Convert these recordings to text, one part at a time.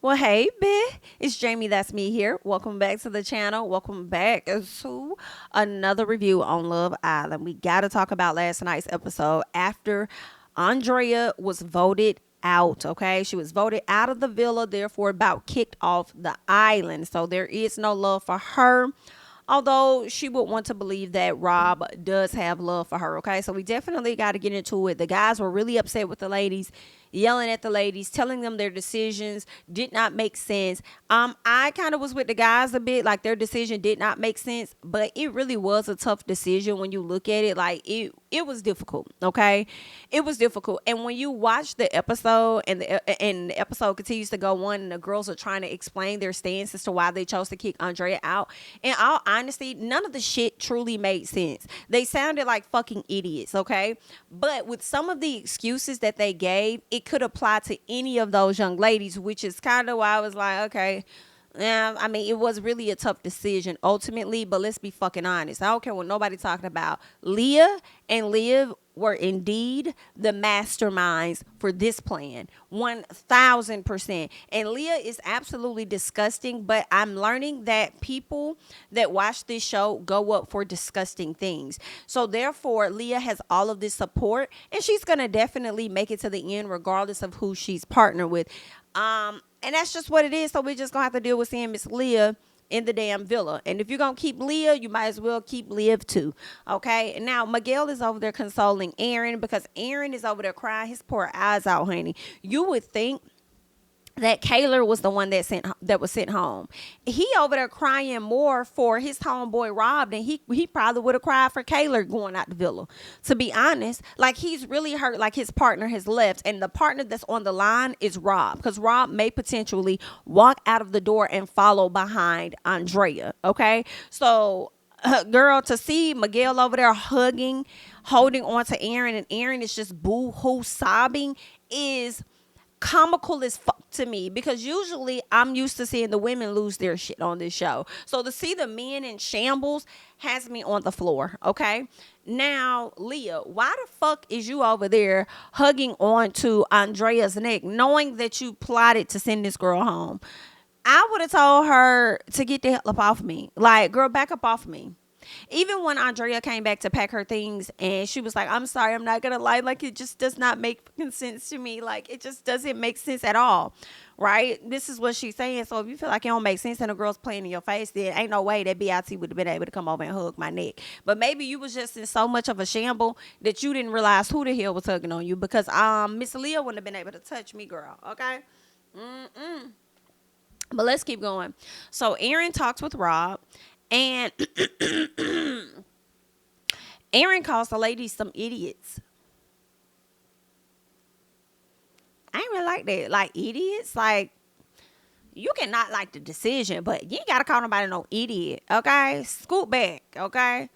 Well, hey, it's Jami. That's me here. Welcome back to the channel. Welcome back to another review on Love Island. We got to talk about last night's episode after Andrea was voted out. Okay, she was voted out of the villa, therefore about kicked off the island. So there is no love for her. Although she would want to believe that Rob does have love for her. Okay, so we definitely got to get into it. The guys were really upset with the ladies, yelling at the ladies, telling them their decisions did not make sense. I kind of was with the guys a bit, like their decision did not make sense, but it really was a tough decision when you look at it. Like it was difficult. Okay, it was difficult. And when you watch the episode and the episode continues to go on, and the girls are trying to explain their stance as to why they chose to kick Andrea out. In all honesty, none of the shit truly made sense. They sounded like fucking idiots. Okay, but with some of the excuses that they gave, it could apply to any of those young ladies, which is kind of why I was like, okay. Yeah, I mean, it was really a tough decision ultimately, but let's be fucking honest. I don't care what nobody talking about. Leah and Liv were indeed the masterminds for this plan. 1000%. And Leah is absolutely disgusting, but I'm learning that people that watch this show go up for disgusting things. So therefore, Leah has all of this support, and she's going to definitely make it to the end regardless of who she's partnered with. And that's just what it is. So we're just gonna have to deal with seeing Miss Leah in the damn villa. And if you're gonna keep Leah, you might as well keep Liv too. Okay. And now Miguel is over there consoling Aaron because Aaron is over there crying his poor eyes out, honey. You would think that Kaylor was the one that was sent home. He over there crying more for his homeboy Rob than he probably would have cried for Kaylor going out the villa. To be honest, like he's really hurt, like his partner has left, and the partner that's on the line is Rob, because Rob may potentially walk out of the door and follow behind Andrea. Okay, so girl, to see Miguel over there holding on to Aaron, and Aaron is just boo-hoo sobbing is comical as fuck to me, because usually I'm used to seeing the women lose their shit on this show. So to see the men in shambles has me on the floor. Okay. Now, Leah, why the fuck is you over there hugging on to Andrea's neck, knowing that you plotted to send this girl home? I would have told her to get the hell up off me. Like, girl, back up off me. Even when Andrea came back to pack her things and she was like, I'm sorry, I'm not gonna lie, like it just does not make sense to me. Like it just doesn't make sense at all. Right? This is what she's saying. So if you feel like it don't make sense and a girl's playing in your face, then ain't no way that BIT would have been able to come over and hug my neck. But maybe you was just in so much of a shamble that you didn't realize who the hell was hugging on you, because Miss Leah wouldn't have been able to touch me, girl. Okay? But let's keep going. So Aaron talks with Rob, and Aaron calls the ladies some idiots. I ain't really like that. Like idiots. Like, you cannot like the decision, but you ain't gotta call nobody no idiot. Okay? Scoot back. Okay?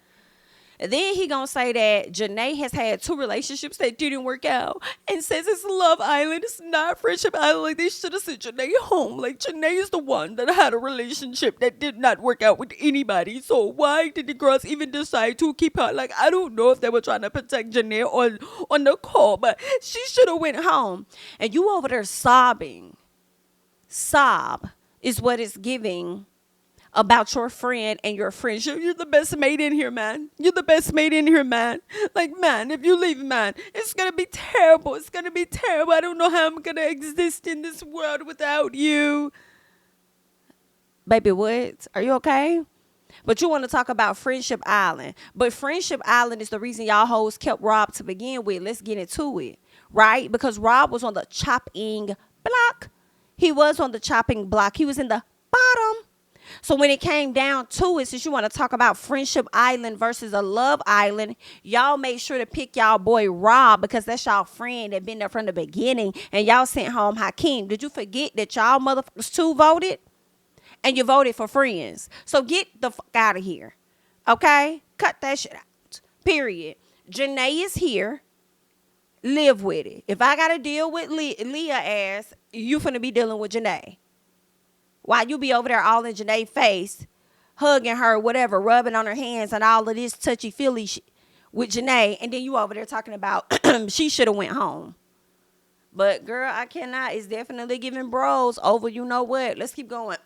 And then he gonna say that Janae has had 2 relationships that didn't work out, and says it's Love Island, it's not Friendship Island. Like, they should have sent Janae home. Like, Janae is the one that had a relationship that did not work out with anybody. So why did the girls even decide to keep her? Like, I don't know if they were trying to protect Janae on the call, but she should have went home. And you over there sobbing. Sob is what it's giving about your friend and your friendship. You're the best mate in here, man. You're the best mate in here, man. Like, man, if you leave, man, it's gonna be terrible. It's gonna be terrible. I don't know how I'm gonna exist in this world without you. Baby, what? Are you okay? But you want to talk about Friendship Island. But Friendship Island is the reason y'all hoes kept Rob to begin with. Let's get into it, right? Because Rob was on the chopping block. He was on the chopping block. He was in the bottom. So when it came down to it, since you want to talk about Friendship Island versus a Love Island, y'all made sure to pick y'all boy Rob, because that's y'all friend that been there from the beginning, and y'all sent home Hakeem. Did you forget that y'all motherfuckers too voted? And you voted for friends. So get the fuck out of here. Okay? Cut that shit out. Period. Janae is here. Live with it. If I got to deal with Leah ass, you finna be dealing with Janae. While you be over there all in Janae's face, hugging her, whatever, rubbing on her hands and all of this touchy-feely shit with Janae, and then you over there talking about she should have went home. But girl, I cannot. It's definitely giving bros over. You know what? Let's keep going.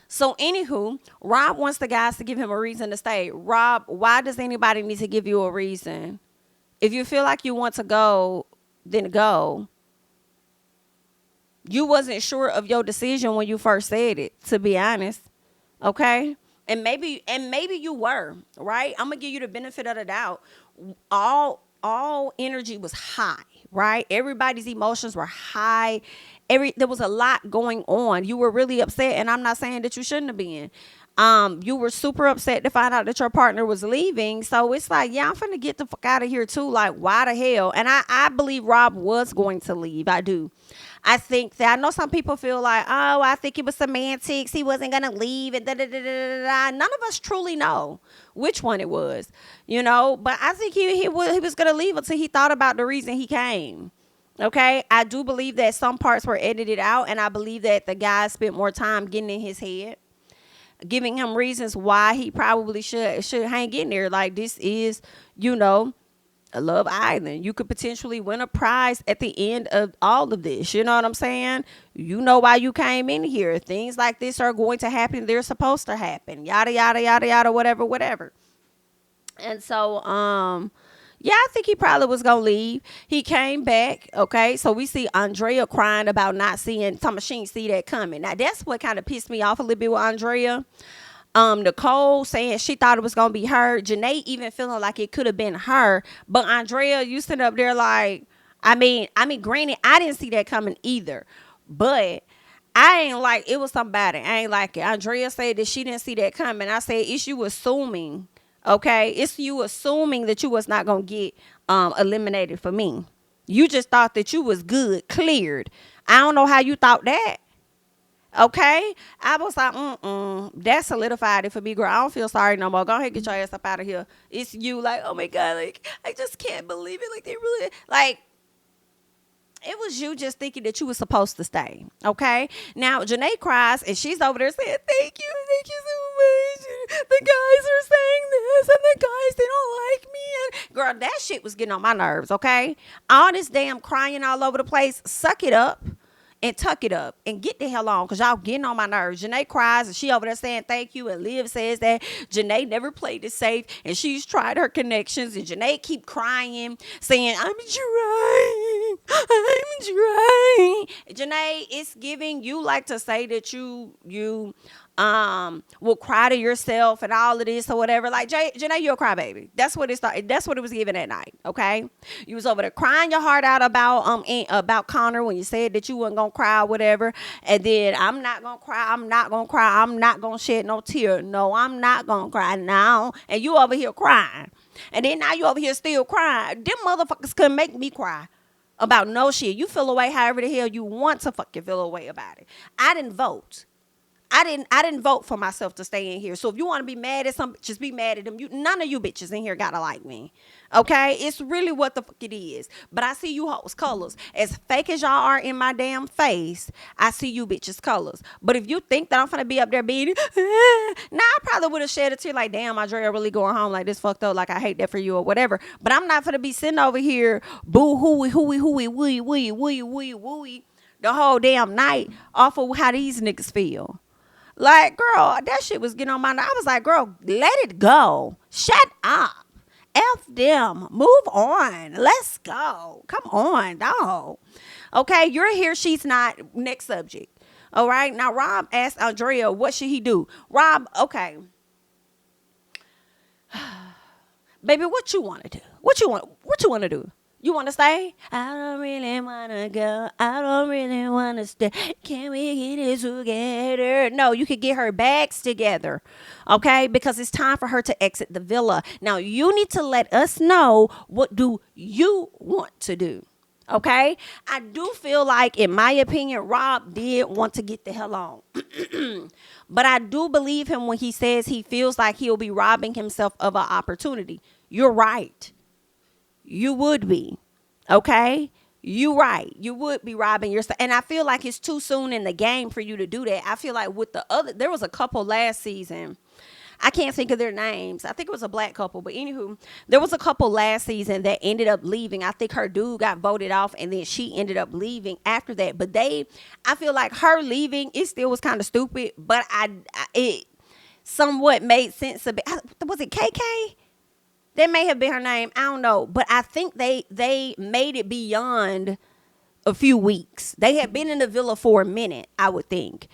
So, anywho, Rob wants the guys to give him a reason to stay. Rob, why does anybody need to give you a reason? If you feel like you want to go, then go. You wasn't sure of your decision when you first said it, to be honest. Okay? And maybe you were, right? I'm gonna give you the benefit of the doubt. All energy was high, right? Everybody's emotions were high. There was a lot going on. You were really upset, and I'm not saying that you shouldn't have been. You were super upset to find out that your partner was leaving. So it's like, yeah, I'm finna get the fuck out of here too. Like, why the hell? And I believe Rob was going to leave. I do. I think that I know some people feel like, oh, I think it was semantics. He wasn't gonna leave, and da da da da da. None of us truly know which one it was, But I think he was gonna leave until he thought about the reason he came. Okay, I do believe that some parts were edited out, and I believe that the guy spent more time getting in his head, giving him reasons why he probably should hang in there. Like, this is, a Love Island. You could potentially win a prize at the end of all of this. You know what I'm saying? You know why you came in here. Things like this are going to happen. They're supposed to happen. Yada, yada, yada, yada, whatever, whatever. And so, yeah, I think he probably was going to leave. He came back, okay? So we see Andrea crying about not seeing, she didn't see that coming. Now, that's what kind of pissed me off a little bit with Andrea. Nicole saying she thought it was gonna be her. Janae even feeling like it could have been her. But Andrea, you sitting up there like, I mean, granted, I didn't see that coming either. But I ain't like, it was somebody. I ain't like it. Andrea said that she didn't see that coming. I said, it's you assuming, okay? It's you assuming that you was not gonna get eliminated for me. You just thought that you was good, cleared. I don't know how you thought that. Okay, I was like, that solidified it for me, girl. I don't feel sorry no more. Go ahead, get your ass up out of here. It's you, like, oh my God, like, I just can't believe it. Like, they really, like, it was you just thinking that you were supposed to stay. Okay, now Janae cries and she's over there saying, thank you so much. The guys are saying this, and the guys, they don't like me. And girl, that shit was getting on my nerves. Okay, all this damn crying all over the place. Suck it up and tuck it up and get the hell on, because y'all getting on my nerves. Janae cries and she over there saying thank you, and Liv says that Janae never played it safe and she's tried her connections, and Janae keep crying saying, I'm trying. Janae, it's giving you like to say that you will cry to yourself and all of this or whatever. Like, Janae, you're a crybaby. That's what it started. That's what it was given that night. Okay, you was over there crying your heart out about Connor when you said that you wasn't gonna cry or whatever, and then I'm not gonna cry. I'm not gonna shed no tear. No, I'm not gonna cry now. And you over here crying, and then now you over here still crying. Them motherfuckers couldn't make me cry about no shit. You feel away however the hell you want to fucking feel away about it. I didn't vote. I didn't vote for myself to stay in here. So if you want to be mad at some bitches, be mad at them. None of you bitches in here gotta like me. Okay? It's really what the fuck it is. But I see you hoes colors. As fake as y'all are in my damn face, I see you bitches colors. But if you think that I'm finna be up there being, I probably would have shed a tear like, damn, Andrea really going home like this fucked up. Like, I hate that for you or whatever. But I'm not finna be sitting over here boo hooey wooey the whole damn night off of how these niggas feel. Like, girl, that shit was getting on my nerves. I was like, girl, let it go. Shut up. F them. Move on. Let's go. Come on, dog. Okay, you're here. She's not. Next subject. All right. Now, Rob asked Andrea, what should he do? Rob, okay. Baby, what you want to do? What you want to do? You want to stay? I don't really want to go. I don't really want to stay. Can we get it together? No, you could get her bags together, okay? Because it's time for her to exit the villa. Now, you need to let us know, what do you want to do, okay? I do feel like, in my opinion, Rob did want to get the hell on. But I do believe him when he says he feels like he'll be robbing himself of an opportunity. You're right. You would be, okay? You right. You would be robbing yourself. And I feel like it's too soon in the game for you to do that. I feel like with the other, there was a couple last season. I can't think of their names. I think it was a black couple, but anywho, there was a couple last season that ended up leaving. I think her dude got voted off, and then she ended up leaving after that. But I feel like her leaving, it still was kind of stupid, but it somewhat made sense of it. Was it KK? That may have been her name. I don't know, but I think they made it beyond a few weeks. They had been in the villa for a minute, I would think,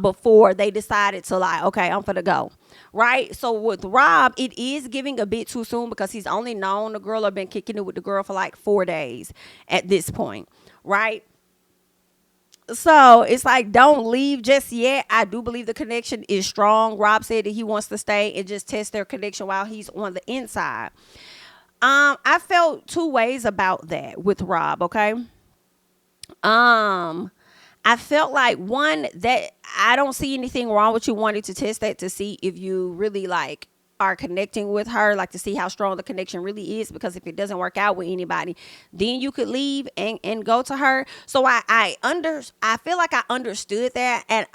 before they decided to like, okay, I'm finna go. Right? So with Rob, it is giving a bit too soon because he's only known the girl or been kicking it with the girl for like 4 days at this point. Right? So it's like, don't leave just yet. I do believe the connection is strong. Rob said that he wants to stay and just test their connection while he's on the inside. I felt two ways about that with Rob, okay? I felt like, one, that I don't see anything wrong with you wanting to test that to see if you really like are connecting with her, like to see how strong the connection really is, because if it doesn't work out with anybody, then you could leave and go to her. So I feel like I understood that, and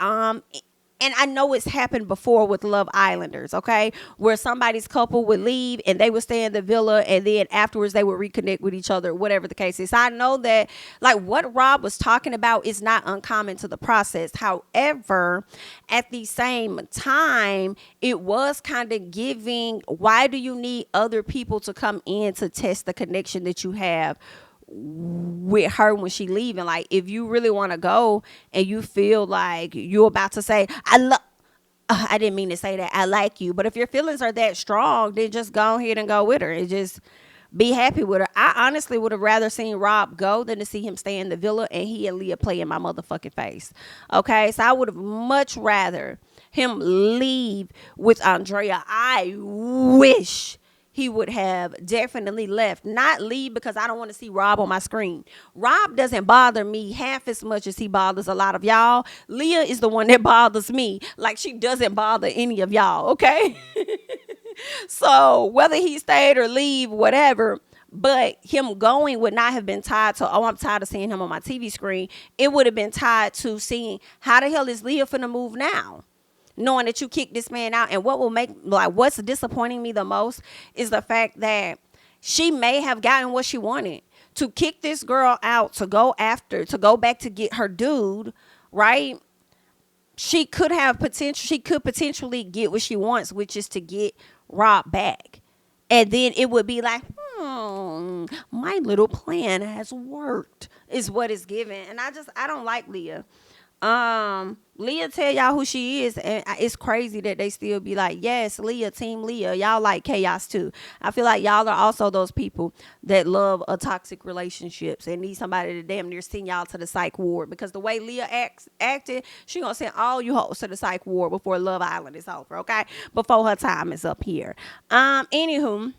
I know it's happened before with Love Islanders, okay? Where somebody's couple would leave and they would stay in the villa, and then afterwards they would reconnect with each other, whatever the case is. So I know that like what Rob was talking about is not uncommon to the process. However, at the same time, it was kind of giving, why do you need other people to come in to test the connection that you have with her when she leaving? Like, if you really want to go and you feel like you're about to say, I didn't mean to say that, I like you, but if your feelings are that strong, then just go ahead and go with her and just be happy with her. I honestly would have rather seen Rob go than to see him stay in the villa and he and Leah play in my motherfucking face. Okay, so I would have much rather him leave with Andrea. I wish he would have definitely left. Not leave because I don't want to see Rob on my screen. Rob doesn't bother me half as much as he bothers a lot of y'all. Leah is the one that bothers me like she doesn't bother any of y'all, okay? So whether he stayed or leave, whatever, but him going would not have been tied to, oh, I'm tired of seeing him on my TV screen. It would have been tied to seeing, how the hell is Leah finna move now? Knowing that you kicked this man out. And what's disappointing me the most is the fact that she may have gotten what she wanted. To kick this girl out, to go back to get her dude, right? She could potentially get what she wants, which is to get Rob back. And then it would be like, my little plan has worked, is what it's given. And I don't like Leah. Leah tell y'all who she is, and it's crazy that they still be like, yes, Leah, team Leah. Y'all like chaos too. I feel like y'all are also those people that love a toxic relationships and need somebody to damn near send y'all to the psych ward, because the way Leah acted, she gonna send all you hoes to the psych ward before Love Island is over, okay? Before her time is up here. Anywho,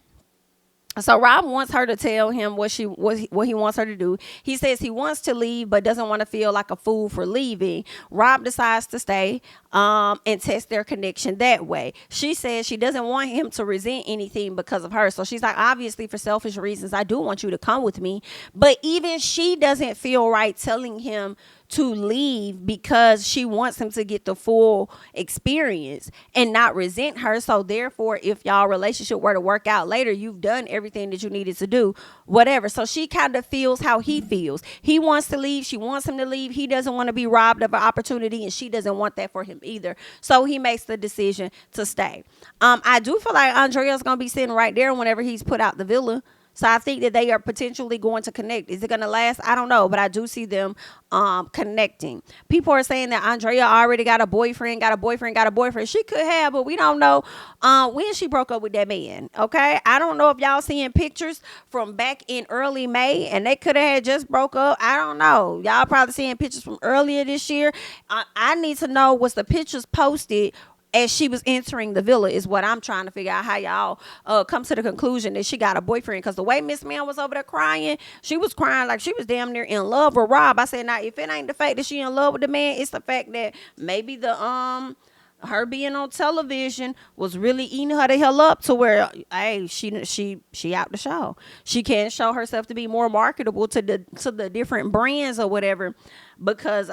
so Rob wants her to tell him what he wants her to do. He says he wants to leave but doesn't want to feel like a fool for leaving. Rob decides to stay and test their connection that way. She says she doesn't want him to resent anything because of her. So she's like, obviously for selfish reasons, I do want you to come with me. But even she doesn't feel right telling him to leave because she wants him to get the full experience and not resent her. So therefore, if y'all relationship were to work out later, you've done everything that you needed to do, whatever. So she kind of feels how he feels. He wants to leave. She wants him to leave. He doesn't want to be robbed of an opportunity, and she doesn't want that for him either. So he makes the decision to stay. I do feel like Andrea's going to be sitting right there whenever he's put out the villa. So I think that they are potentially going to connect. Is it going to last? I don't know, but I do see them connecting. People are saying that Andrea already got a boyfriend. She could have, but we don't know when she broke up with that man, okay? I don't know if y'all seeing pictures from back in early May, and they could have had just broke up. I don't know. Y'all probably seeing pictures from earlier this year. I need to know, was the pictures posted as she was entering the villa, is what I'm trying to figure out, how y'all come to the conclusion that she got a boyfriend. Because the way Miss Man was over there crying, she was crying like she was damn near in love with Rob. I said, now, if it ain't the fact that she in love with the man, it's the fact that maybe her being on television was really eating her the hell up, to where, hey, she out the show. She can't show herself to be more marketable to the different brands or whatever, because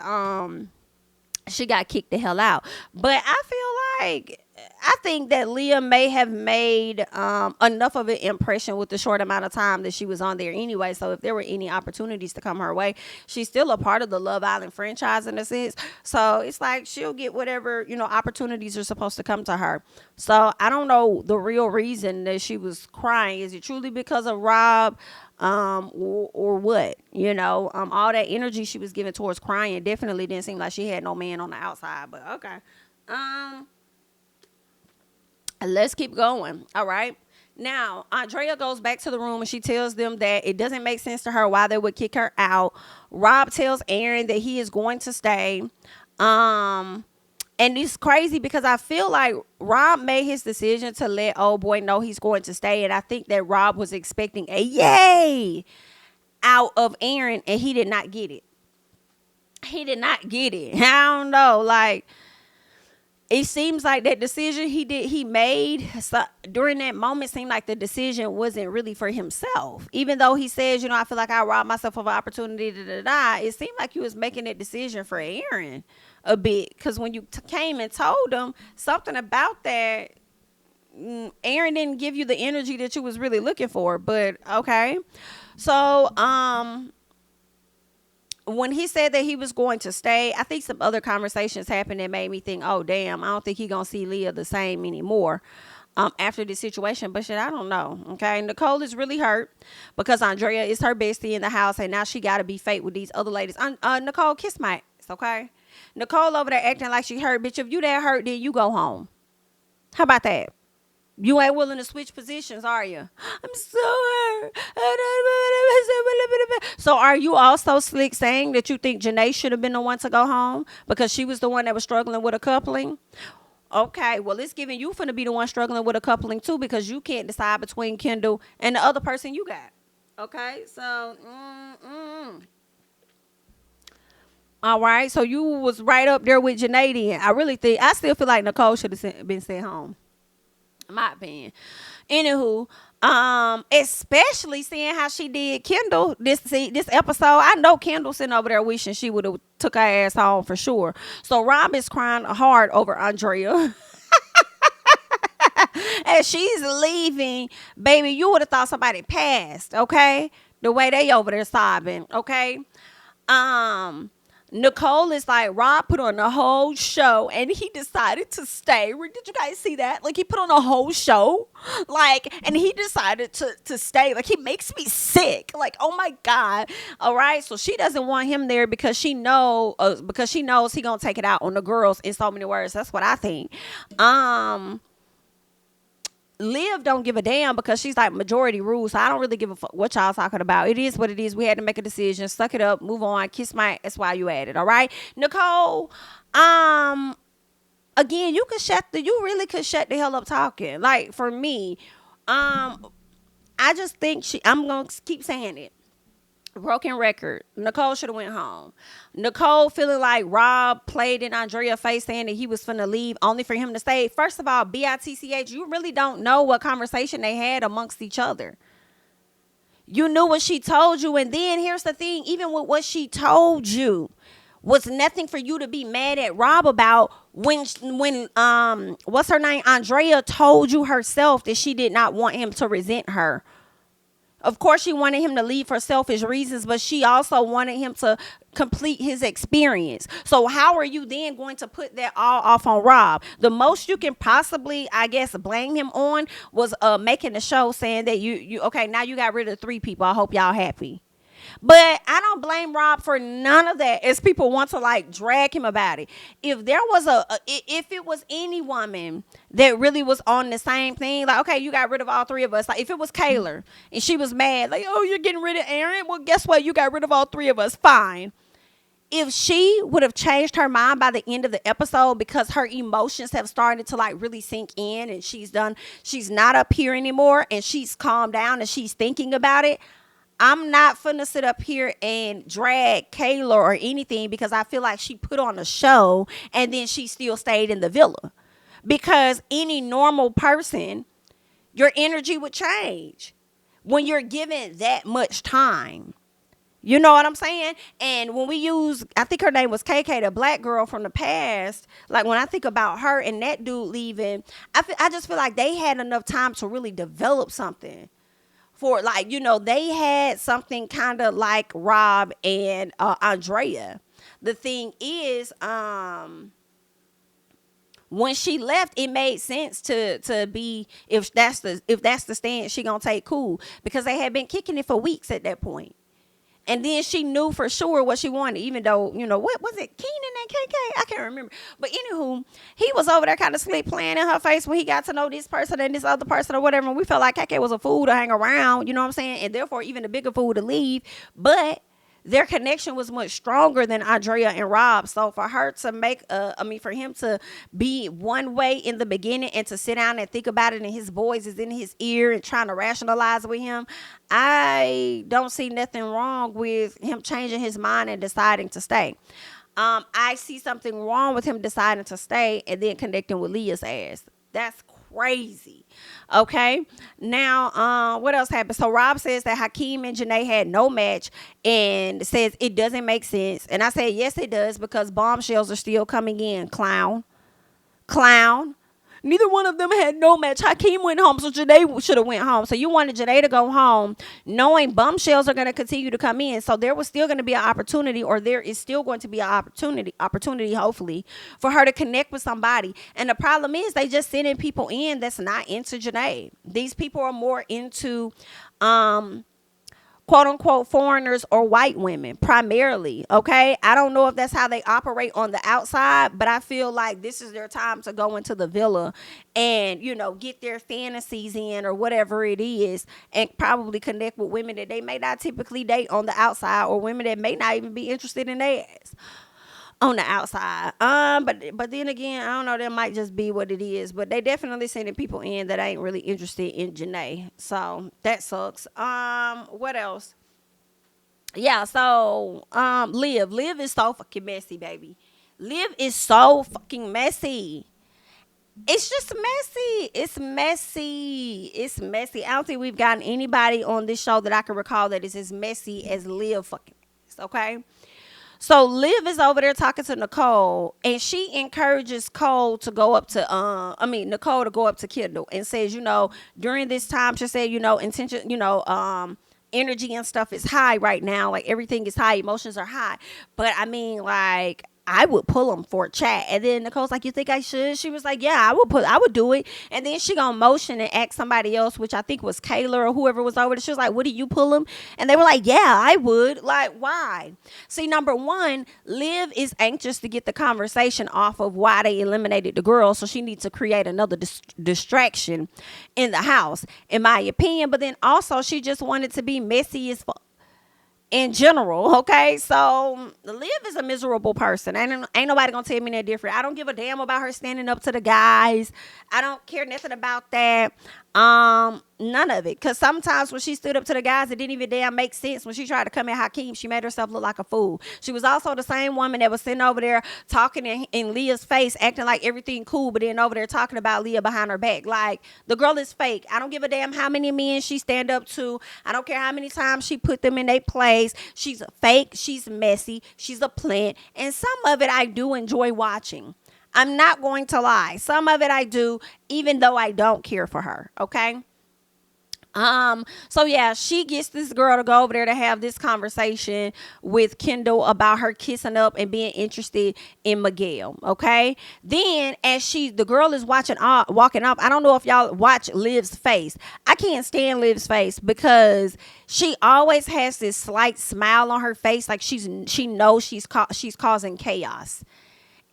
she got kicked the hell out. But I feel like, I think that Leah may have made enough of an impression with the short amount of time that she was on there anyway. So if there were any opportunities to come her way, she's still a part of the Love Island franchise in a sense. So it's like she'll get whatever, opportunities are supposed to come to her. So I don't know the real reason that she was crying. Is it truly because of Rob? Or what, all that energy she was giving towards crying definitely didn't seem like she had no man on the outside, but okay. Let's keep going. All right. Now, Andrea goes back to the room and she tells them that it doesn't make sense to her why they would kick her out. Rob tells Aaron that he is going to stay. And it's crazy because I feel like Rob made his decision to let old boy know he's going to stay. And I think that Rob was expecting a yay out of Aaron and he did not get it. He did not get it. I don't know. Like, it seems like that decision he made during that moment seemed like the decision wasn't really for himself. Even though he says, I feel like I robbed myself of an opportunity, it seemed like he was making that decision for Aaron a bit. Because when you came and told him something about that, Aaron didn't give you the energy that you was really looking for. But okay. So, when he said that he was going to stay, I think some other conversations happened that made me think, oh, damn, I don't think he going to see Leah the same anymore after this situation. But shit, I don't know. Okay. Nicole is really hurt because Andrea is her bestie in the house. And now she got to be fake with these other ladies. Nicole, kiss my ass. Okay. Nicole over there acting like she hurt. Bitch, if you that hurt, then you go home. How about that? You ain't willing to switch positions, are you? I'm so hurt. So are you also slick saying that you think Janae should have been the one to go home because she was the one that was struggling with a coupling? Okay, well, it's giving you finna be the one struggling with a coupling too because you can't decide between Kendall and the other person you got. Okay, so, all right, so you was right up there with Janae then. I still feel like Nicole should have been sent home. My opinion. Anywho, especially seeing how she did Kendall this episode. I know Kendall sitting over there wishing she would have took her ass home for sure. So Rob is crying hard over Andrea. As she's leaving, baby, you would have thought somebody passed, okay? The way they over there sobbing, okay? Nicole is like, Rob put on the whole show and he decided to stay. Did you guys see that? Like, he put on a whole show, like, and he decided to stay. Like, he makes me sick. Like, oh my God. All right. So she doesn't want him there because she knows he gonna take it out on the girls in so many words. That's what I think. Liv don't give a damn because she's like majority rules. So I don't really give a fuck what y'all talking about. It is what it is. We had to make a decision. Suck it up. Move on. Kiss my. That's why you at it. All right, Nicole. Again, you really could shut the hell up talking. Like for me, I just think I'm gonna keep saying it. Broken record. Nicole should have went home. Nicole feeling like Rob played in Andrea's face saying that he was finna leave only for him to stay. First of all, BITCH, you really don't know what conversation they had amongst each other. You knew what she told you. And then here's the thing. Even with what she told you was nothing for you to be mad at Rob about when what's her name? Andrea told you herself that she did not want him to resent her. Of course, she wanted him to leave for selfish reasons, but she also wanted him to complete his experience. So how are you then going to put that all off on Rob? The most you can possibly, I guess, blame him on was making the show saying that you okay, now you got rid of 3 people. I hope y'all happy. But I don't blame Rob for none of that as people want to like drag him about it. If there was if it was any woman that really was on the same thing, like, okay, you got rid of all 3 of us. Like if it was Kayla and she was mad, like, oh, you're getting rid of Aaron. Well, guess what? You got rid of all 3 of us. Fine. If she would have changed her mind by the end of the episode because her emotions have started to like really sink in and she's not up here anymore and she's calmed down and she's thinking about it, I'm not finna sit up here and drag Kayla or anything because I feel like she put on a show and then she still stayed in the villa. Because any normal person, your energy would change when you're given that much time. You know what I'm saying? And when we use, I think her name was KK, the black girl from the past. Like when I think about her and that dude leaving, I just feel like they had enough time to really develop something for, like, they had something kind of like Rob and Andrea. The thing is, when she left, it made sense to be, if that's the stand she gonna take, cool, because they had been kicking it for weeks at that point. And then she knew for sure what she wanted, even though, what was it, Keenan and KK? I can't remember. But anywho, he was over there kind of sleep playing in her face when he got to know this person and this other person or whatever. And we felt like KK was a fool to hang around, you know what I'm saying? And therefore, even a bigger fool to leave. But their connection was much stronger than Andrea and Rob. So for her to for him to be one way in the beginning and to sit down and think about it and his voice is in his ear and trying to rationalize with him, I don't see nothing wrong with him changing his mind and deciding to stay. I see something wrong with him deciding to stay and then connecting with Leah's ass. That's crazy. Okay. Now, what else happened? So Rob says that Hakeem and Janae had no match and says it doesn't make sense. And I said, yes, it does, because bombshells are still coming in. Clown. Neither one of them had no match. Hakeem went home, so Janae should have went home. So you wanted Janae to go home, knowing bombshells are going to continue to come in. So there was still going to be an opportunity, or there is still going to be an opportunity, hopefully, for her to connect with somebody. And the problem is they just sending people in that's not into Janae. These people are more into quote unquote foreigners or white women primarily. Okay, I don't know if that's how they operate on the outside, but I feel like this is their time to go into the villa and get their fantasies in or whatever it is, and probably connect with women that they may not typically date on the outside, or women that may not even be interested in their ass on the outside. But then again, I don't know, that might just be what it is. But they definitely sending people in that ain't really interested in Janae. So that sucks. What else? Yeah, so Liv is so fucking messy, baby. Liv is so fucking messy. It's just messy. It's messy. I don't think we've gotten anybody on this show that I can recall that is as messy as Liv fucking is, okay? So Liv is over there talking to Nicole, and she encourages Nicole to go up to Kendall and says, during this time, she said, intention, energy and stuff is high right now. Like, everything is high. Emotions are high. But I mean, like, I would pull them for a chat. And then Nicole's like, you think I should? She was like, yeah, I would do it. And then she gonna motion and ask somebody else, which I think was Kayla or whoever was over there. She was like, would you pull him? And they were like, yeah, I would. Like, why? See, number one, Liv is anxious to get the conversation off of why they eliminated the girl. So she needs to create another distraction in the house, in my opinion. But then also she just wanted to be messy as fuck in general. Okay, so Liv is a miserable person. Ain't nobody gonna tell me that different. I don't give a damn about her standing up to the guys. I don't care nothing about that. None of it. Because sometimes when she stood up to the guys, it didn't even damn make sense. When she tried to come at Hakeem, she made herself look like a fool. She was also the same woman that was sitting over there talking in Leah's face, acting like everything cool, but then over there talking about Leah behind her back. Like, the girl is fake. I don't give a damn how many men she stand up to. I don't care how many times she put them in their place. She's fake. She's messy. She's a plant. And some of it I do enjoy watching. I'm not going to lie. Some of it I do, even though I don't care for her. Okay. So yeah, she gets this girl to go over there to have this conversation with Kendall about her kissing up and being interested in Miguel. Okay. Then as the girl is walking up, I don't know if y'all watch Liv's face. I can't stand Liv's face because she always has this slight smile on her face, like she knows she's causing chaos.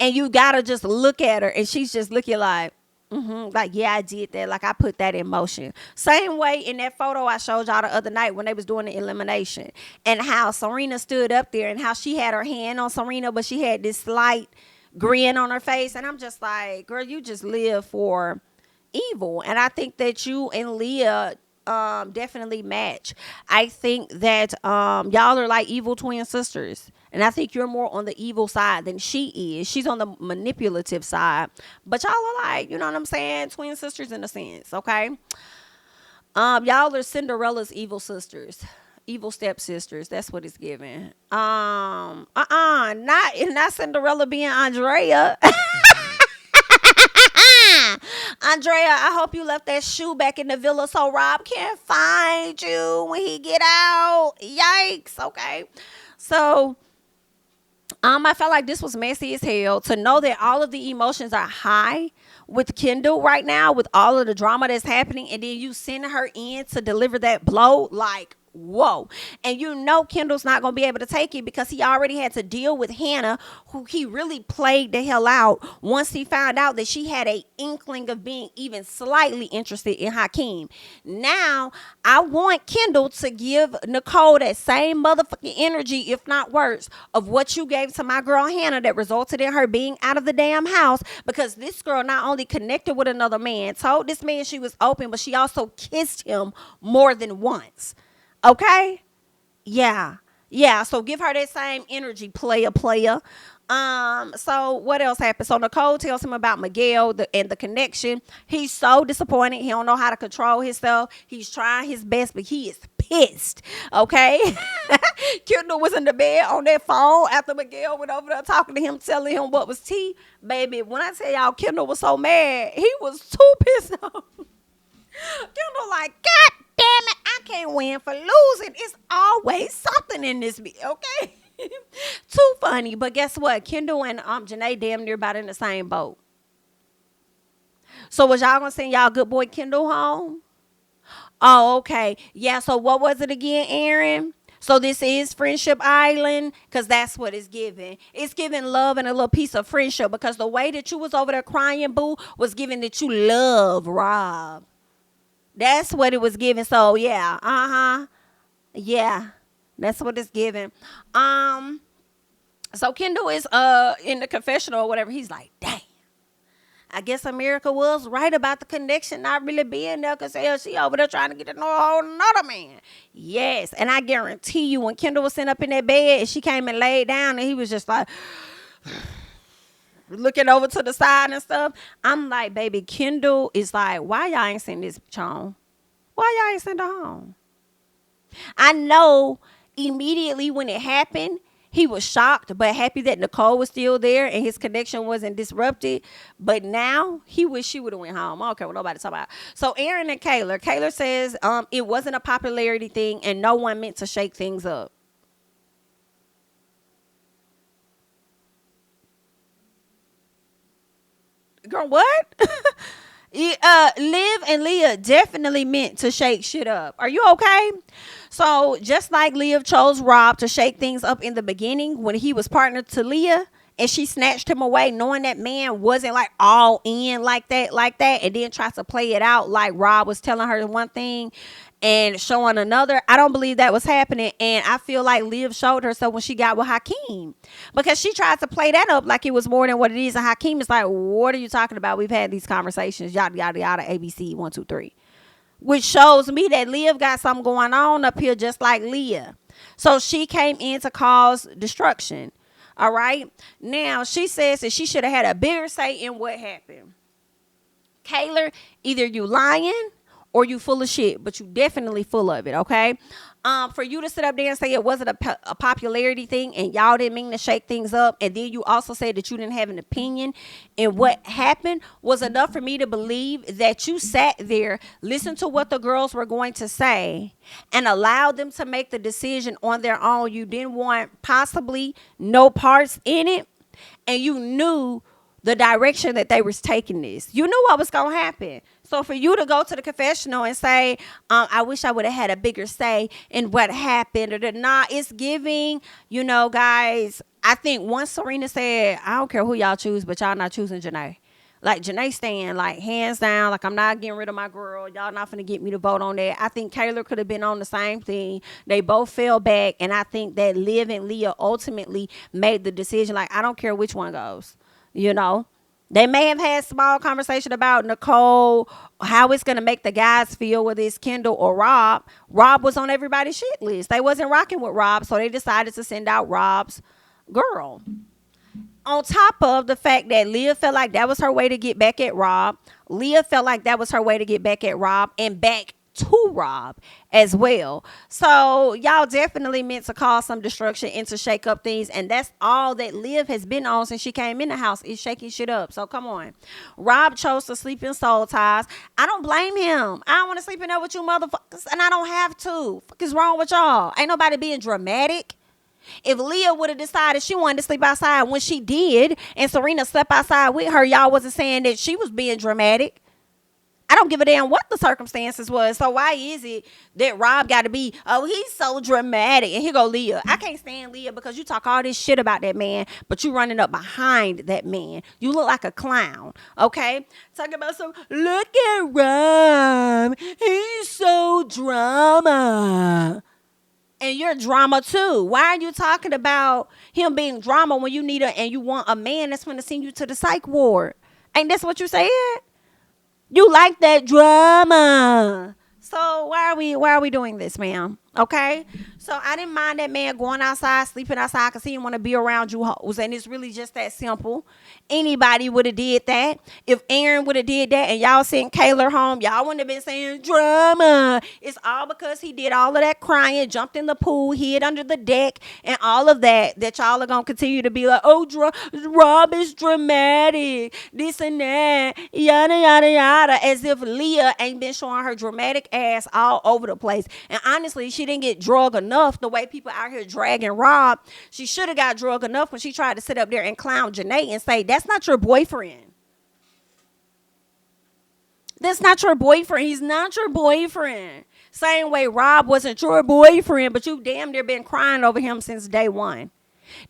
And you gotta just look at her, and she's just looking like, like, yeah, I did that. Like, I put that in motion. Same way in that photo I showed y'all the other night when they was doing the elimination, and how Serena stood up there and how she had her hand on Serena, but she had this slight grin on her face. And I'm just like, girl, you just live for evil. And I think that you and Leah definitely match. I think that y'all are like evil twin sisters. And I think you're more on the evil side than she is. She's on the manipulative side. But y'all are like, you know what I'm saying? Twin sisters in a sense, okay? Y'all are Cinderella's evil sisters. Evil stepsisters. That's what it's giving. Not Cinderella being Andrea. Andrea, I hope you left that shoe back in the villa so Rob can't find you when he get out. Yikes. Okay. So I felt like this was messy as hell to know that all of the emotions are high with Kendall right now with all of the drama that's happening, and then you send her in to deliver that blow. Like, whoa. And you know Kendall's not going to be able to take it because he already had to deal with Hannah, who he really played the hell out once he found out that she had a inkling of being even slightly interested in Hakeem. Now, I want Kendall to give Nicole that same motherfucking energy, if not worse, of what you gave to my girl Hannah that resulted in her being out of the damn house, because this girl not only connected with another man, told this man she was open, but she also kissed him more than once. Okay? Yeah. So give her that same energy, player. So what else happened? So Nicole tells him about Miguel and the connection. He's so disappointed. He don't know how to control himself. He's trying his best, but he is pissed. Okay? Kendall was in the bed on that phone after Miguel went over there talking to him, telling him what was tea. Baby, when I tell y'all Kendall was so mad, he was too pissed off. Kendall like, God damn it, I can't win for losing. It's always something in this video, okay? Too funny. But guess what? Kendall and Janae damn near about in the same boat. So was y'all gonna send y'all good boy Kendall home? Oh, okay. Yeah, so what was it again, Aaron? So this is Friendship Island, because that's what it's giving. It's giving love and a little piece of friendship, because the way that you was over there crying, boo, was giving that you love Rob. That's what it was giving. So yeah, yeah, that's what it's giving. So Kendall is in the confessional or whatever. He's like, dang, I guess America was right about the connection not really being there, because hell, she over there trying to get to know a whole nother man. Yes, and I guarantee you, when Kendall was sitting up in that bed and she came and laid down and he was just like looking over to the side and stuff, I'm like, baby, Kendall is like, why y'all ain't send this bitch home? Why y'all ain't send her home? I know immediately when it happened, he was shocked but happy that Nicole was still there and his connection wasn't disrupted. But now he wish she would have went home. I don't care what nobody talk about. So Aaron and Kayla says it wasn't a popularity thing and no one meant to shake things up. Girl, what? Liv and Leah definitely meant to shake shit up. Are you okay? So just like Liv chose Rob to shake things up in the beginning when he was partnered to Leah, and she snatched him away knowing that man wasn't like all in like that, and then tries to play it out like Rob was telling her one thing and showing another. I don't believe that was happening, and I feel like Liv showed herself when she got with Hakeem, because she tried to play that up like it was more than what it is, and Hakeem is like, what are you talking about? We've had these conversations, yada yada yada, ABC 1 2 3, which shows me that Liv got something going on up here just like Leah. So she came in to cause destruction. All right. Now she says that she should have had a bigger say in what happened. Kayla, either you lying or you full of shit, but you definitely full of it, okay? For you to sit up there and say it wasn't a popularity thing and y'all didn't mean to shake things up, and then you also said that you didn't have an opinion in what happened, was enough for me to believe that you sat there, listened to what the girls were going to say, and allowed them to make the decision on their own. You didn't want possibly no parts in it, and you knew the direction that they was taking this. You knew what was going to happen. So for you to go to the confessional and say, I wish I would have had a bigger say in what happened, or not, it's giving, guys, I think once Serena said, I don't care who y'all choose, but y'all not choosing Janae. Like, Janae staying, like, hands down, like, I'm not getting rid of my girl. Y'all not finna get me to vote on that. I think Kayla could have been on the same thing. They both fell back, and I think that Liv and Leah ultimately made the decision, like, I don't care which one goes. They may have had small conversation about Nicole, how it's going to make the guys feel, whether it's Kendall or Rob. Rob was on everybody's shit list. They wasn't rocking with Rob, so they decided to send out Rob's girl. On top of the fact that Leah felt like that was her way to get back at Rob. Leah felt like that was her way to get back at Rob and back to Rob as well. So y'all definitely meant to cause some destruction and to shake up things. And that's all that Liv has been on since she came in the house, is shaking shit up. So come on. Rob chose to sleep in soul ties. I don't blame him. I don't want to sleep in there with you motherfuckers, and I don't have to. Fuck is wrong with y'all? Ain't nobody being dramatic. If Leah would have decided she wanted to sleep outside when she did, and Serena slept outside with her, y'all wasn't saying that she was being dramatic. I don't give a damn what the circumstances was. So why is it that Rob got to be, oh, he's so dramatic? And here go Leah. I can't stand Leah because you talk all this shit about that man, but you running up behind that man. You look like a clown, okay? Talking about some, look at Rob. He's so drama. And you're drama too. Why are you talking about him being drama when you need and you want a man that's going to send you to the psych ward? Ain't that's what you said? You like that drama. So why are we doing this, ma'am? Okay? So I didn't mind that man going outside, sleeping outside because he didn't want to be around you hoes. And it's really just that simple. Anybody would have did that. If Aaron would have did that and y'all sent Kayla home, y'all wouldn't have been saying drama. It's all because he did all of that crying, jumped in the pool, hid under the deck, and all of that y'all are going to continue to be like, oh, Rob is dramatic, this and that, yada, yada, yada, as if Leah ain't been showing her dramatic ass all over the place. And honestly, she didn't get drug enough the way people out here dragging Rob. She should have got drug enough when she tried to sit up there and clown Janae and say, that's not your boyfriend. That's not your boyfriend. He's not your boyfriend. Same way Rob wasn't your boyfriend, but you damn near been crying over him since day one.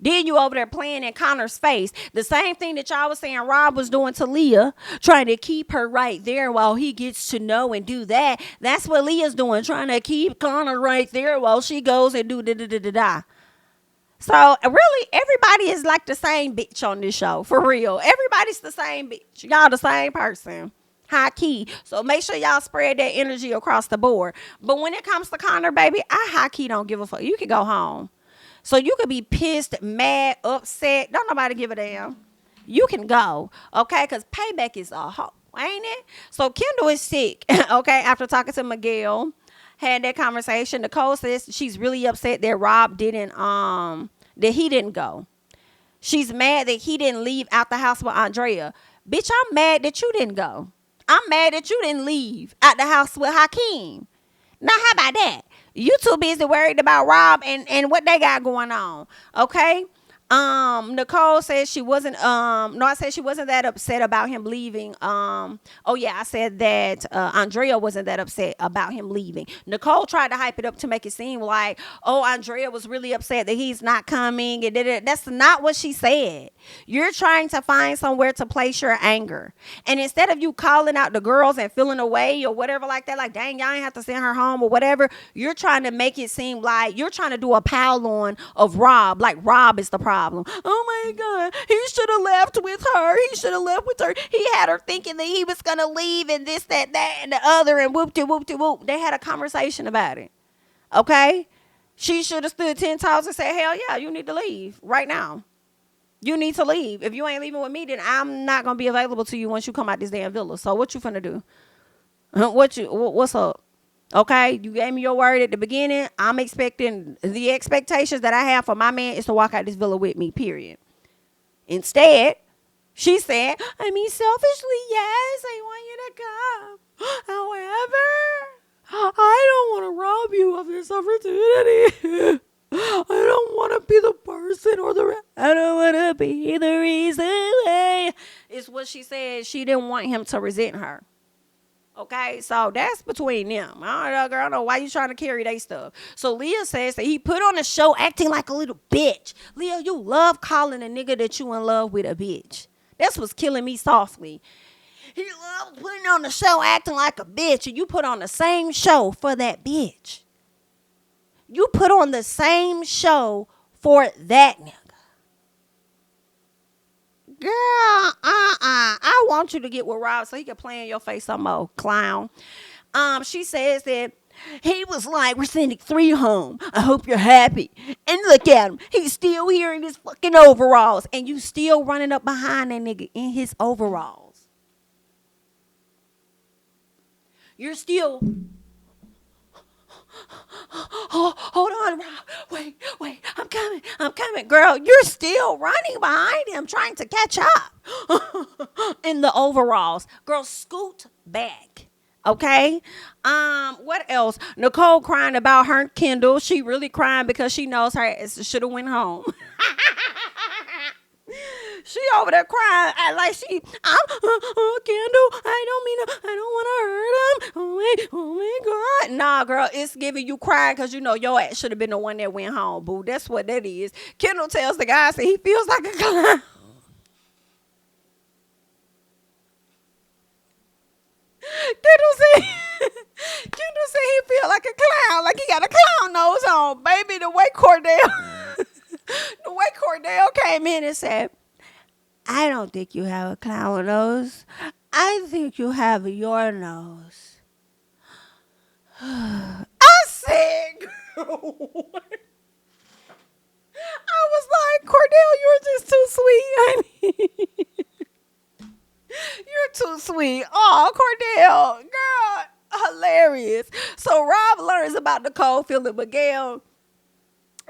Then you over there playing in Connor's face. The same thing that y'all was saying Rob was doing to Leah, trying to keep her right there while he gets to know and do that. That's what Leah's doing, trying to keep Connor right there while she goes and do da-da-da-da-da. So really, everybody is like the same bitch on this show. For real. Everybody's the same bitch. Y'all the same person. High key. So make sure y'all spread that energy across the board. But when it comes to Connor, baby, I high key don't give a fuck. You can go home. So you could be pissed, mad, upset. Don't nobody give a damn. You can go, okay? Because payback is a hoe, ain't it? So Kendall is sick, okay? After talking to Miguel, had that conversation. Nicole says she's really upset that Rob didn't, that he didn't go. She's mad that he didn't leave out the house with Andrea. Bitch, I'm mad that you didn't go. I'm mad that you didn't leave out the house with Hakeem. Now, how about that? You too busy worried about Rob and what they got going on. Okay? Nicole said she wasn't I said she wasn't that upset about him leaving. I said that Andrea wasn't that upset about him leaving. Nicole tried to hype it up to make it seem like, oh, Andrea was really upset that he's not coming, and that's not what she said. You're trying to find somewhere to place your anger, and instead of you calling out the girls and feeling away or whatever like that, like, dang, y'all ain't have to send her home or whatever, you're trying to make it seem like you're trying to do a pile on of Rob, like Rob is the problem. Oh my God, he should have left with her. He should have left with her. He had her thinking that he was going to leave and this, that, and the other, and whoop-de-whoop-de-whoop. They had a conversation about it. Okay? She should have stood 10 toes and said, hell yeah, you need to leave right now. You need to leave. If you ain't leaving with me, then I'm not going to be available to you once you come out this damn villa. So what you finna do? What's up? Okay, you gave me your word at the beginning. I'm expecting the expectations that I have for my man is to walk out this villa with me, period. Instead, she said, I mean, selfishly, yes, I want you to come. However, I don't want to rob you of this opportunity. I don't want to be the person I don't want to be the reason why. It's what she said. She didn't want him to resent her. Okay, so that's between them. I don't know, girl. I don't know why you trying to carry their stuff. So Leah says that he put on a show acting like a little bitch. Leah, you love calling a nigga that you in love with a bitch. That's what's killing me softly. He loves putting on the show acting like a bitch, and you put on the same show for that bitch. You put on the same show for that nigga. Girl, I want you to get with Rob so he can play in your face some more, clown. She says that he was like, we're sending 3 home. I hope you're happy. And look at him. He's still here in his fucking overalls. And you still running up behind that nigga in his overalls. You're still Oh, hold on, Rob. Wait, I'm coming. Girl, you're still running behind him, trying to catch up in the overalls. Girl, scoot back. Okay. What else? Nicole crying about her Kendall. She really crying because she knows her ass should have went home. She over there crying like Kendall, I don't want to hurt him. Oh my God. Nah, girl, it's giving you crying because you know your ass should have been the one that went home, boo. That's what that is. Kendall tells the guy, say he feels like a clown. Kendall said, Kendall said he feel like a clown, like he got a clown nose on. Baby, the way Cordell came in and said, I don't think you have a clown nose. I think you have your nose. I said, what? I was like, Cordell, you're just too sweet, honey. You're too sweet. Oh, Cordell, girl, hilarious. So Rob learns about Nicole feeling Miguel.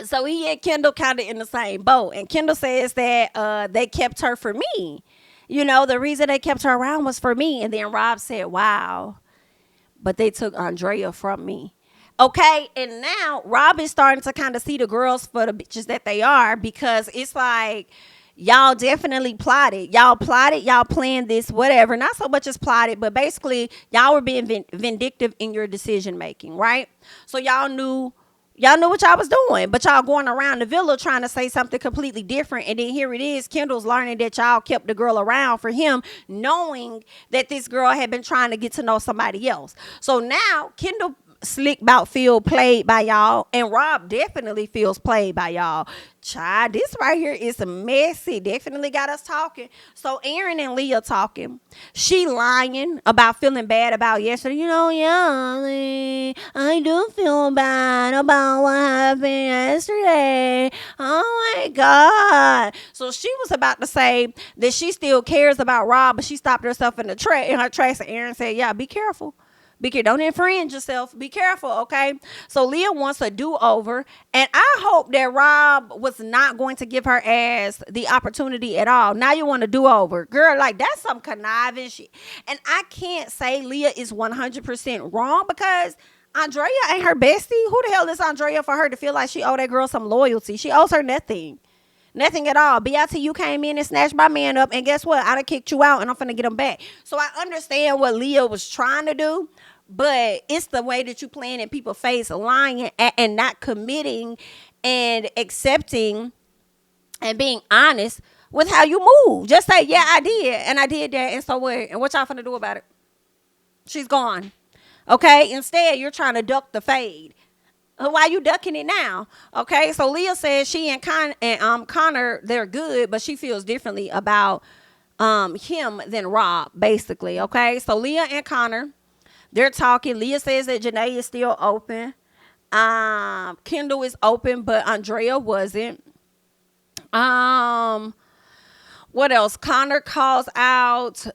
So he and Kendall kind of in the same boat. And Kendall says that they kept her for me. You know, the reason they kept her around was for me. And then Rob said, wow, but they took Andrea from me. Okay, and now Rob is starting to kind of see the girls for the bitches that they are, because it's like, y'all definitely plotted. Y'all planned this, whatever. Not so much as plotted, but basically y'all were being vindictive in your decision making, right? So y'all knew what y'all was doing, but y'all going around the villa trying to say something completely different. And then here it is, Kendall's learning that y'all kept the girl around for him, knowing that this girl had been trying to get to know somebody else. So now Kendall slick bout feel played by y'all, and Rob definitely feels played by y'all. Child, this right here is messy. Definitely got us talking. So Aaron and Leah talking. She lying about feeling bad about yesterday. You know, yeah, I do feel bad about what happened yesterday. Oh my God. So she was about to say that she still cares about Rob, but she stopped herself in her tracks, and Aaron said, yeah, be careful. Don't infringe yourself. Be careful, okay? So Leah wants a do-over, and I hope that Rob was not going to give her ass the opportunity at all. Now you want a do-over. Girl, like, that's some conniving shit. And I can't say Leah is 100% wrong, because Andrea ain't her bestie. Who the hell is Andrea for her to feel like she owe that girl some loyalty? She owes her nothing. Nothing at all. BITU came in and snatched my man up, and guess what? I done kicked you out, and I'm finna get him back. So I understand what Leah was trying to do, but it's the way that you playing in people's face, lying and not committing and accepting and being honest with how you move. Just say, yeah, I did, and I did that, and so what? And what y'all finna do about it? She's gone. Okay? Instead, you're trying to duck the fade. Why you ducking it now? Okay, so Leah says she and Connor, they're good, but she feels differently about him than Rob, basically. Okay, so Leah and Connor, they're talking. Leah says that Janae is still open. Kendall is open, but Andrea wasn't. What else? Connor calls out.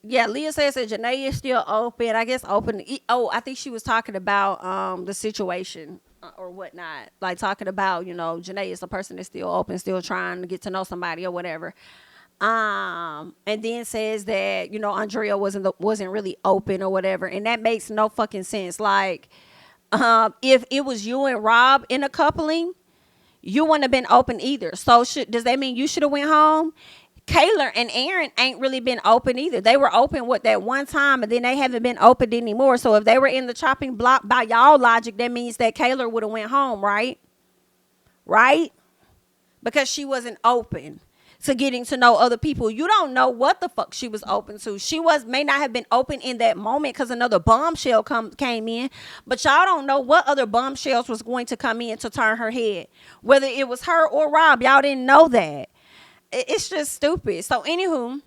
Yeah, Leah says that Janae is still open. I guess open. Oh, I think she was talking about the situation or whatnot. Like talking about, Janae is a person that's still open, still trying to get to know somebody or whatever. And then says that, Andrea wasn't really open or whatever. And that makes no fucking sense. Like, if it was you and Rob in a coupling, you wouldn't have been open either. So does that mean you should have went home? Kayla and Aaron ain't really been open either. They were open with that one time, and then they haven't been open anymore. So if they were in the chopping block by y'all logic, that means that Kayla would have went home, right? Right? Because she wasn't open to getting to know other people. You don't know what the fuck she was open to. She may not have been open in that moment because another bombshell came in, but y'all don't know what other bombshells was going to come in to turn her head. Whether it was her or Rob, y'all didn't know that. It's just stupid. So anywho,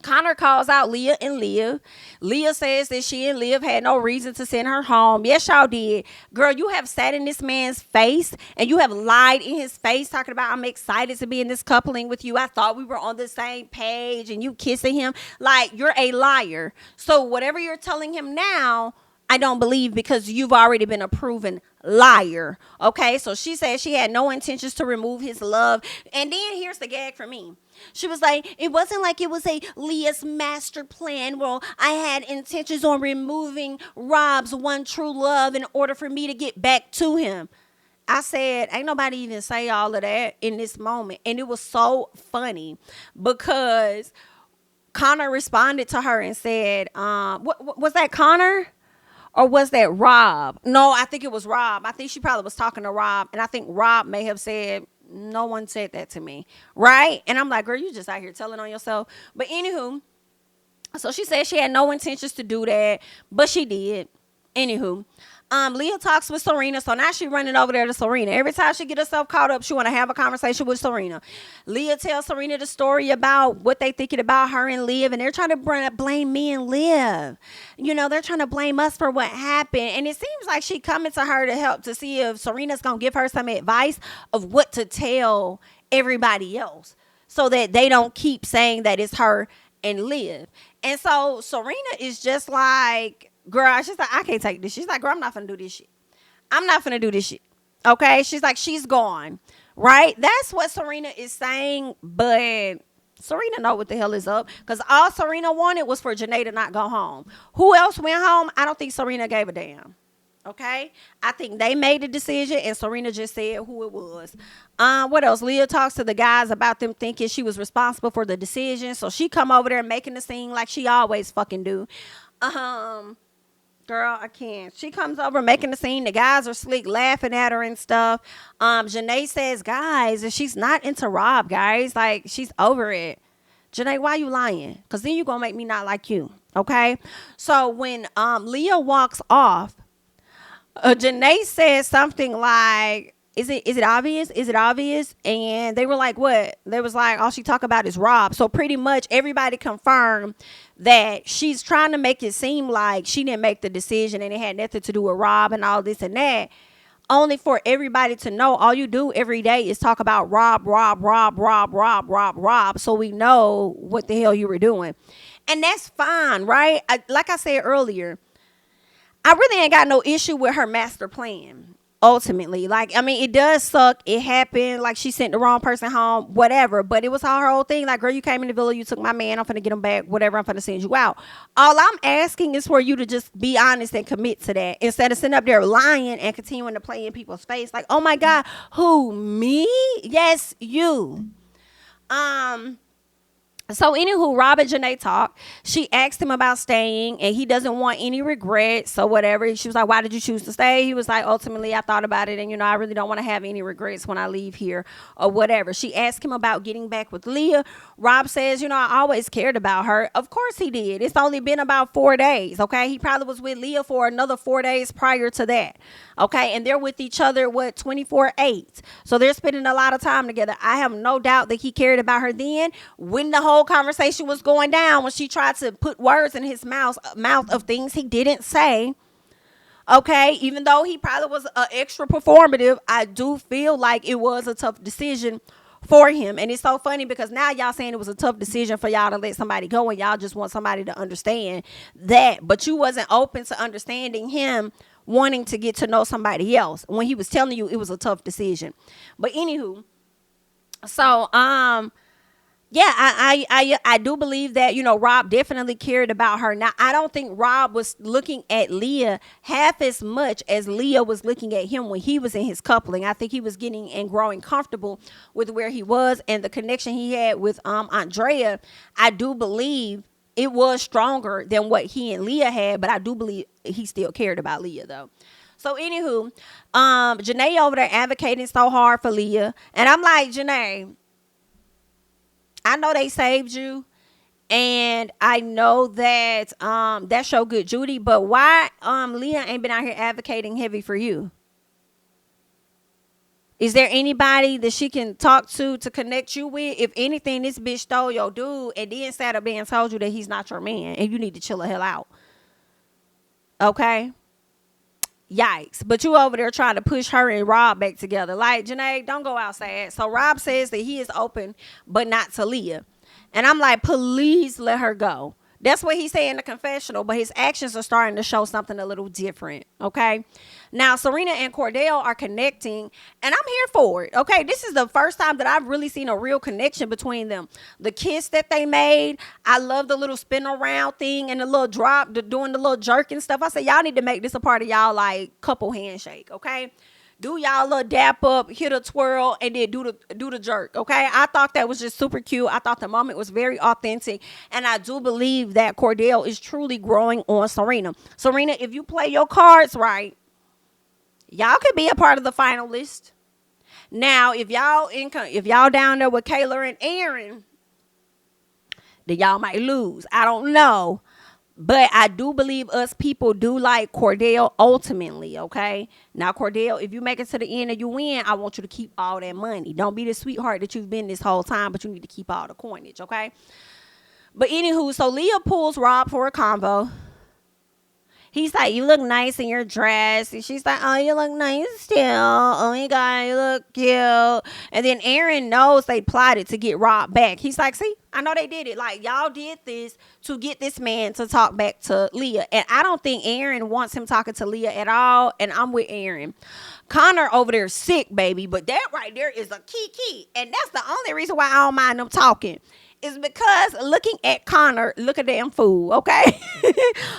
Connor calls out Leah and Liv. Leah says that she and Liv had no reason to send her home. Yes, y'all did. Girl, you have sat in this man's face and you have lied in his face talking about, I'm excited to be in this coupling with you. I thought we were on the same page, and you kissing him. Like, you're a liar. So whatever you're telling him now, I don't believe because you've already been a proven liar. Okay, so she said she had no intentions to remove his love. And then here's the gag for me. She was like, it wasn't like it was a Leah's master plan. Well, I had intentions on removing Rob's one true love in order for me to get back to him. I said, ain't nobody even say all of that in this moment. And it was so funny because Connor responded to her and said, what was that, Connor? Or was that Rob? No, I think it was Rob. I think she probably was talking to Rob. And I think Rob may have said, no one said that to me. Right? And I'm like, girl, you just out here telling on yourself. But anywho, so she said she had no intentions to do that, but she did. Anywho, Leah talks with Serena, so now she running over there to Serena. Every time she get herself caught up, she want to have a conversation with Serena. Leah tells Serena the story about what they thinking about her and Liv, and they're trying to blame me and Liv. You know, they're trying to blame us for what happened, and it seems like she coming to her to help to see if Serena's gonna give her some advice of what to tell everybody else so that they don't keep saying that it's her and Liv. And so Serena is just like, girl, she's like, I can't take this. She's like, girl, I'm not finna do this shit. I'm not finna do this shit. Okay? She's like, she's gone. Right? That's what Serena is saying, but Serena know what the hell is up. Because all Serena wanted was for Janae to not go home. Who else went home? I don't think Serena gave a damn. Okay? I think they made a decision and Serena just said who it was. What else? Leah talks to the guys about them thinking she was responsible for the decision. So she come over there making the scene like she always fucking do. Girl, I can't. She comes over making the scene. The guys are slick laughing at her and stuff. Janae says, guys, and she's not into Rob, guys. Like, she's over it. Janae, why you lying? Because then you going to make me not like you. Okay? So when Leah walks off, Janae says something like, is it obvious? Is it obvious? And they were like, what? They was like, all she talk about is Rob. So pretty much everybody confirmed that she's trying to make it seem like she didn't make the decision and it had nothing to do with Rob and all this and that. Only for everybody to know all you do every day is talk about Rob. So we know what the hell you were doing. And that's fine, right? Like I said earlier, I really ain't got no issue with her master plan. Ultimately, like, I mean, it does suck. It happened. Like, she sent the wrong person home, whatever. But it was her whole thing. Like, girl, you came in the villa, you took my man. I'm finna get him back, whatever. I'm finna send you out. All I'm asking is for you to just be honest and commit to that instead of sitting up there lying and continuing to play in people's face. Like, oh my God, who, me? Yes, you. So anywho, Rob and Janae talk. She asked him about staying and he doesn't want any regrets. So whatever. She was like, why did you choose to stay? He was like, ultimately, I thought about it. And, you know, I really don't want to have any regrets when I leave here or whatever. She asked him about getting back with Leah. Rob says, you know, I always cared about her. Of course he did. It's only been about 4 days. Okay. He probably was with Leah for another 4 days prior to that. Okay. And they're with each other, 24/8. So they're spending a lot of time together. I have no doubt that he cared about her then when the whole conversation was going down, when she tried to put words in his mouth of things he didn't say. Okay. Even though he probably was extra performative, I do feel like it was a tough decision for him. And it's so funny because now y'all saying it was a tough decision for y'all to let somebody go and y'all just want somebody to understand that, but you wasn't open to understanding him wanting to get to know somebody else when he was telling you it was a tough decision. But anywho, so yeah, I do believe that, you know, Rob definitely cared about her. Now, I don't think Rob was looking at Leah half as much as Leah was looking at him when he was in his coupling. I think he was getting and growing comfortable with where he was and the connection he had with Andrea. I do believe it was stronger than what he and Leah had, but I do believe he still cared about Leah, though. So, anywho, Janae over there advocating so hard for Leah. And I'm like, Janae, I know they saved you, and I know that that's your good Judy, but why Leah ain't been out here advocating heavy for you? Is there anybody that she can talk to connect you with? If anything, this bitch stole your dude and then sat up there and told you that he's not your man and you need to chill the hell out. Okay? Yikes. But you over there trying to push her and Rob back together. Like, Janae, don't go outside. So Rob says that he is open, but not to Leah. And I'm like, please let her go. That's what he said in the confessional, but his actions are starting to show something a little different, okay? Now, Serena and Cordell are connecting, and I'm here for it, okay? This is the first time that I've really seen a real connection between them. The kiss that they made, I love the little spin around thing and the little drop, doing the little jerk and stuff. I said, y'all need to make this a part of y'all, like, couple handshake, okay? Do y'all little dap up, hit a twirl, and then do the jerk, okay? I thought that was just super cute. I thought the moment was very authentic, and I do believe that Cordell is truly growing on Serena. Serena, if you play your cards right, y'all could be a part of the finalist. Now, if y'all down there with Kayla and Aaron, then y'all might lose. I don't know. But I do believe us people do like Cordell ultimately, okay? Now, Cordell, if you make it to the end and you win, I want you to keep all that money. Don't be the sweetheart that you've been this whole time, but you need to keep all the coinage, okay? But anywho, so Leah pulls Rob for a convo. He's like, you look nice in your dress. And she's like, oh, you look nice still. Oh, my God, you look cute. And then Aaron knows they plotted to get Rob back. He's like, see, I know they did it. Like, y'all did this to get this man to talk back to Leah. And I don't think Aaron wants him talking to Leah at all. And I'm with Aaron. Connor over there sick, baby. But that right there is a key. And that's the only reason why I don't mind them talking. Is because looking at Connor, look a damn fool, okay?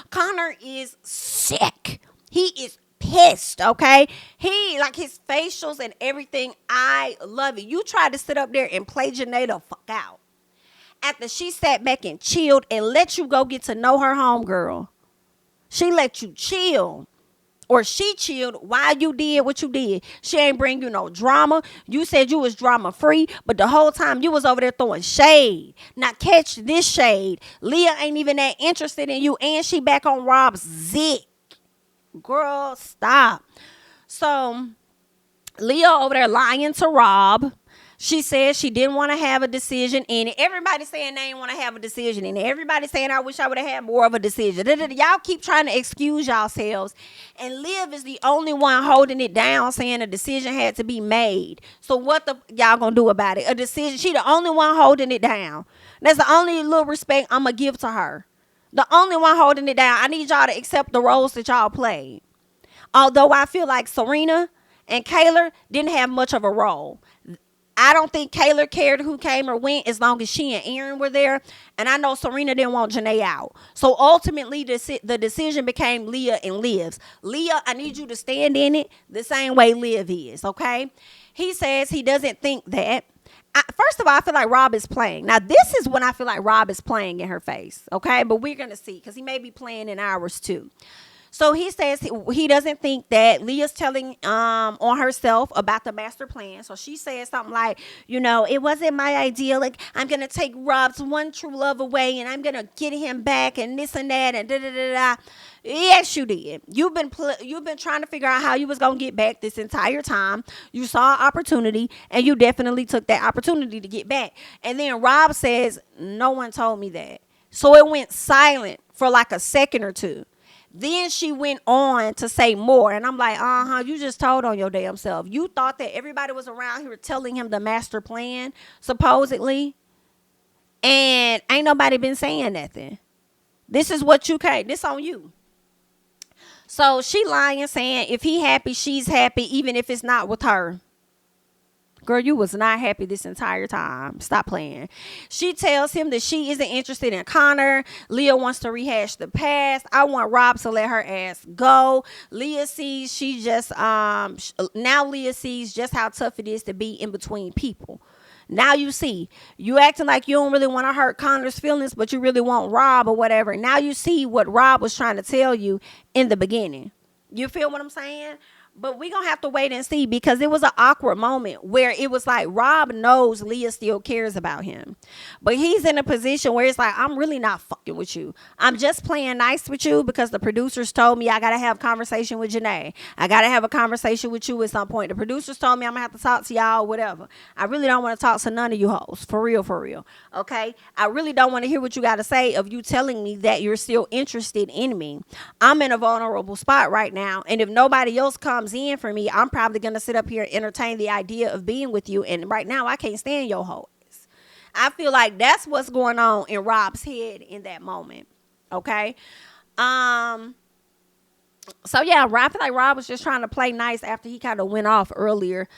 Connor is sick. He is pissed, okay? He, like his facials and everything, I love it. You tried to sit up there and play Janae the fuck out. After she sat back and chilled and let you go get to know her homegirl. She let you chill. Or she chilled while you did what you did. She ain't bring you no drama. You said you was drama free, but the whole time you was over there throwing shade. Now catch this shade. Leah ain't even that interested in you, and she back on Rob's zick. Girl, stop. So Leah over there lying to Rob. She said she didn't want to have a decision in it. Everybody saying they didn't want to have a decision in it. Everybody saying I wish I would have had more of a decision. Y'all keep trying to excuse yourselves. And Liv is the only one holding it down, saying a decision had to be made. So what the y'all gonna do about it? A decision. She the only one holding it down. That's the only little respect I'm gonna give to her. The only one holding it down. I need y'all to accept the roles that y'all played. Although I feel like Serena and Kayla didn't have much of a role. I don't think Kayla cared who came or went as long as she and Aaron were there. And I know Serena didn't want Janae out. So ultimately, the decision became Leah and Liv's. Leah, I need you to stand in it the same way Liv is, okay? He says he doesn't think that. First of all, I feel like Rob is playing. Now, this is when I feel like Rob is playing in her face, okay? But we're going to see because he may be playing in ours too. So he says he doesn't think that Leah's telling on herself about the master plan. So she says something like, you know, it wasn't my idea. Like, I'm going to take Rob's one true love away and I'm going to get him back and this and that and da-da-da-da. Yes, you did. You've been trying to figure out how you was going to get back this entire time. You saw an opportunity and you definitely took that opportunity to get back. And then Rob says, no one told me that. So it went silent for like a second or two. Then she went on to say more. And I'm like, you just told on your damn self. You thought that everybody was around here telling him the master plan, supposedly. And ain't nobody been saying nothing. This is what you came. This on you. So she lying, saying if he happy, she's happy, even if it's not with her. Girl, you was not happy this entire time. Stop playing. She tells him that she isn't interested in Connor. Leah wants to rehash the past. I want Rob to let her ass go. Leah sees now Leah sees just how tough it is to be in between people. Now you see, you acting like you don't really want to hurt Connor's feelings, but you really want Rob or whatever. Now you see what Rob was trying to tell you in the beginning. You feel what I'm saying? But we're going to have to wait and see because it was an awkward moment where it was like Rob knows Leah still cares about him. But he's in a position where it's like, I'm really not fucking with you. I'm just playing nice with you because the producers told me I got to have a conversation with Janae. I got to have a conversation with you at some point. The producers told me I'm going to have to talk to y'all, whatever. I really don't want to talk to none of you hoes. For real, for real. Okay? I really don't want to hear what you got to say of you telling me that you're still interested in me. I'm in a vulnerable spot right now. And if nobody else comes in for me, I'm probably gonna sit up here and entertain the idea of being with you, and right now I can't stand your hoes. I feel like that's what's going on in Rob's head in that moment. Okay. Um. So yeah, I feel like Rob was just trying to play nice after he kind of went off earlier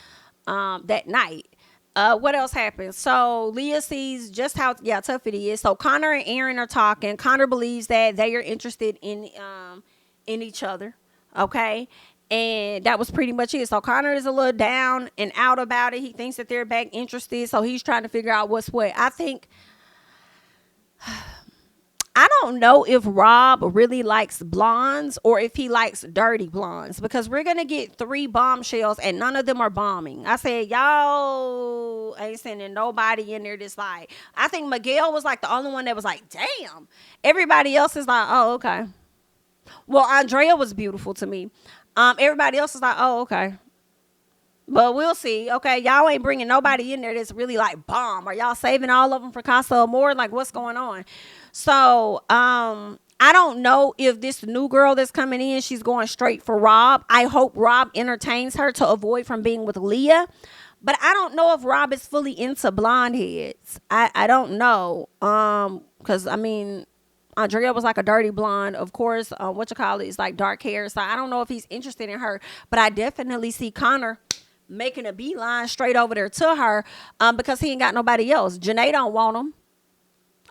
that night. What else happened? So Leah sees just how tough it is. So Connor and Aaron are talking. Connor believes that they are interested in each other. Okay. And that was pretty much it. So Connor is a little down and out about it. He thinks that they're back interested. So he's trying to figure out what's what. I don't know if Rob really likes blondes or if he likes dirty blondes, because we're going to get 3 bombshells and none of them are bombing. I said, y'all ain't sending nobody in there that's like, I think Miguel was like the only one that was like, damn. Everybody else is like, oh, okay. Well, Andrea was beautiful to me. Everybody else is like, oh, okay. But we'll see. Okay, y'all ain't bringing nobody in there that's really like bomb. Are y'all saving all of them for Casa Amor? Like, what's going on? So, I don't know if this new girl that's coming in, she's going straight for Rob. I hope Rob entertains her to avoid from being with Leah. But I don't know if Rob is fully into blonde heads. I don't know. Because I mean, Andrea was like a dirty blonde. Of course, is like dark hair. So I don't know if he's interested in her. But I definitely see Connor making a beeline straight over there to her, because he ain't got nobody else. Janae don't want him.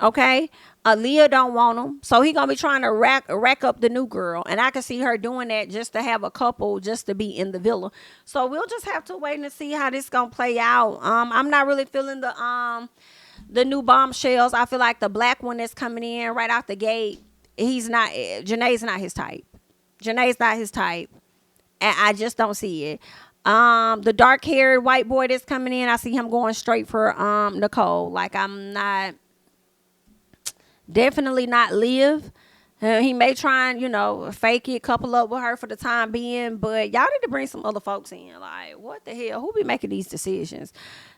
Okay. Leah don't want him. So he gonna be trying to rack up the new girl. And I can see her doing that just to have a couple, just to be in the villa. So we'll just have to wait and see how this gonna play out. I'm not really feeling the new bombshells. I feel like the black one that's coming in right out the gate, Janae's not his type. Janae's not his type. And I just don't see it. The dark haired white boy that's coming in, I see him going straight for Nicole. Like, I'm not, definitely not Liv. He may try and, fake it, couple up with her for the time being, but y'all need to bring some other folks in. Like, what the hell? Who be making these decisions?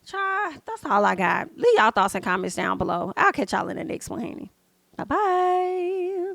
Try. That's all I got. Leave y'all thoughts and comments down below. I'll catch y'all in the next one, honey. Bye-bye.